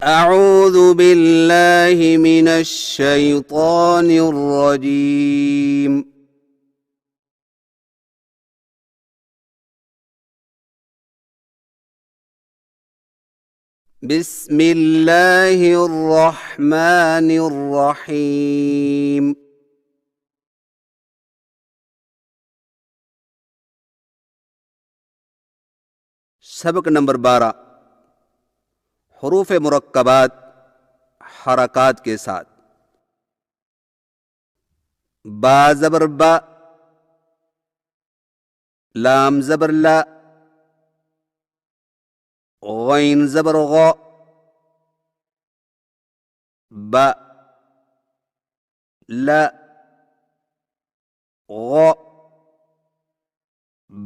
أعوذ بالله من الشيطان الرجيم. بسم الله الرحمن الرحيم. سبق نمبر 12، حروف مرکبات حرکات کے ساتھ. با زبر با، لام زبر لا، غین زبر غو، با لا غو،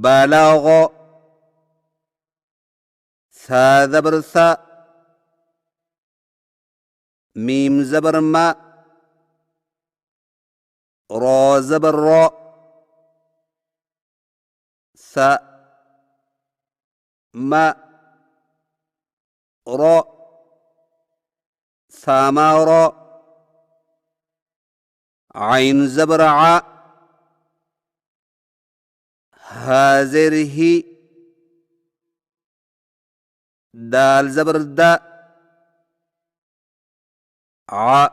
بلاغ، ثا زبر ثا، میم زبر ما، را زبر را، ثا ما را، ثاما را، عین زبر ع، حاضر ہی، دال زبر دا، ع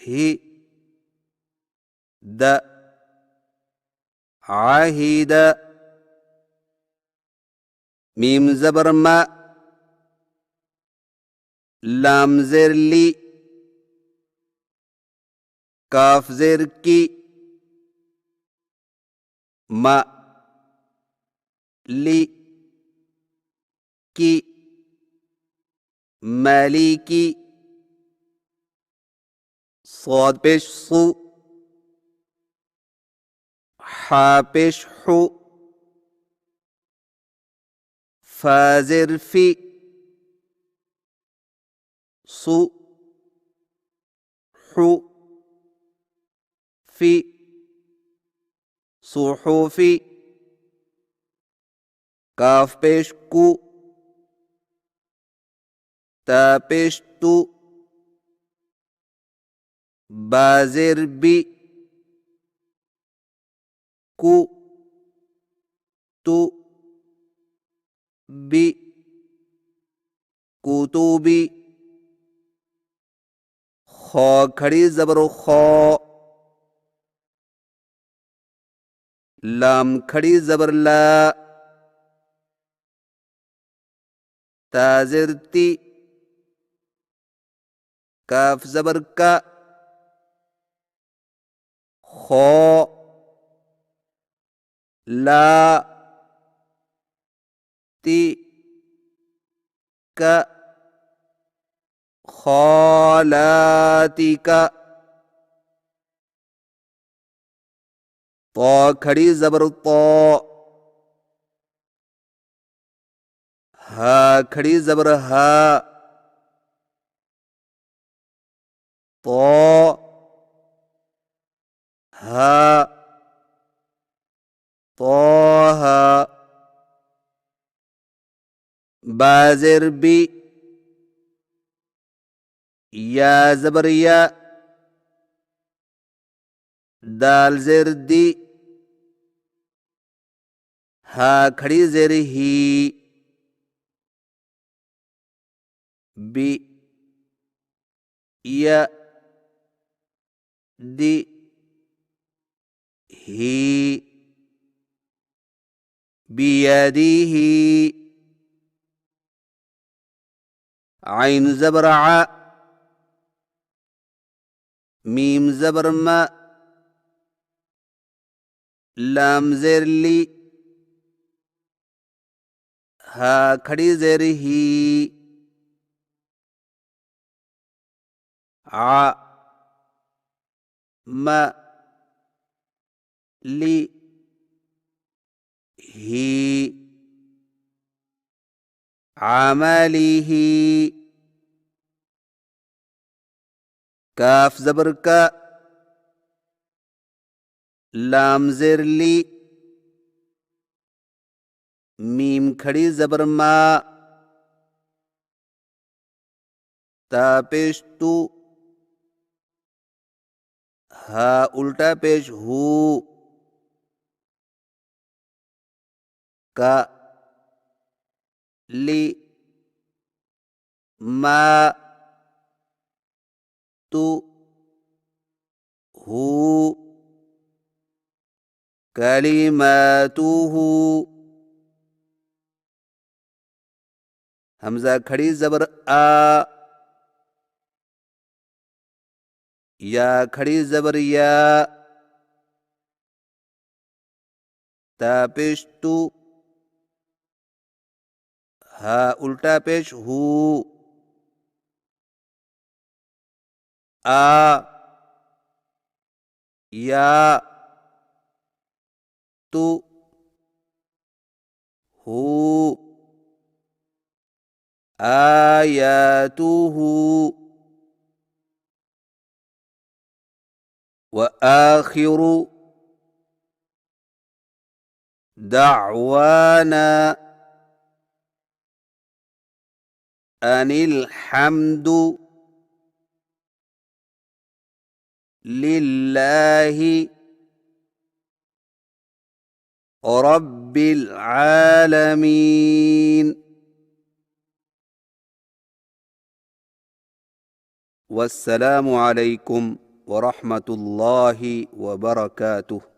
ہی د، عاہد، میم زبر ما، لام زیر لی، کاف زیر کی، ما لی کی، مالیکی، صاد پیش صو، حا پیش حو، فا زیر فی، صو حو فی، صحوفی، کاف پیش کو، تا پیش تو، با زیر بی، کو تو بی، کتبی، خو کھڑی زبر خو، لام کھڑی زبر لا، تا زیر تی، کاف زبر کا، خو لا تی کا، خالاتک، طا کھڑی زبر طا، ہا کھڑی زبر ہا، طا ہا، طه، با زیر بی، یا زبر یا، دال زیر دی، ہا کھڑی زیر ہی، بی یا دی، ہی، بیدیہ، عین زبر ع، میم زبر ما، لام زیر لی، ہا کھڑی زیر ہی، ع ما لی، ہی، عملیہ، کاف زبر کا، لام زیر لی، میم کھڑی زبر ما، تا پیش تو، ہا الٹا پیش ہو، کا لی ما تو ہو کلماتہ، حمزہ کھڑی زبر آ، یا کھڑی زبر یا، تا پیش تو، ہا الٹا پیش ہو، آ یا تو ہو آیاتہ، وآخر دعوانا ان الحمد للہ رب العالمین، والسلام علیکم ورحمۃ اللہ وبرکاتہ۔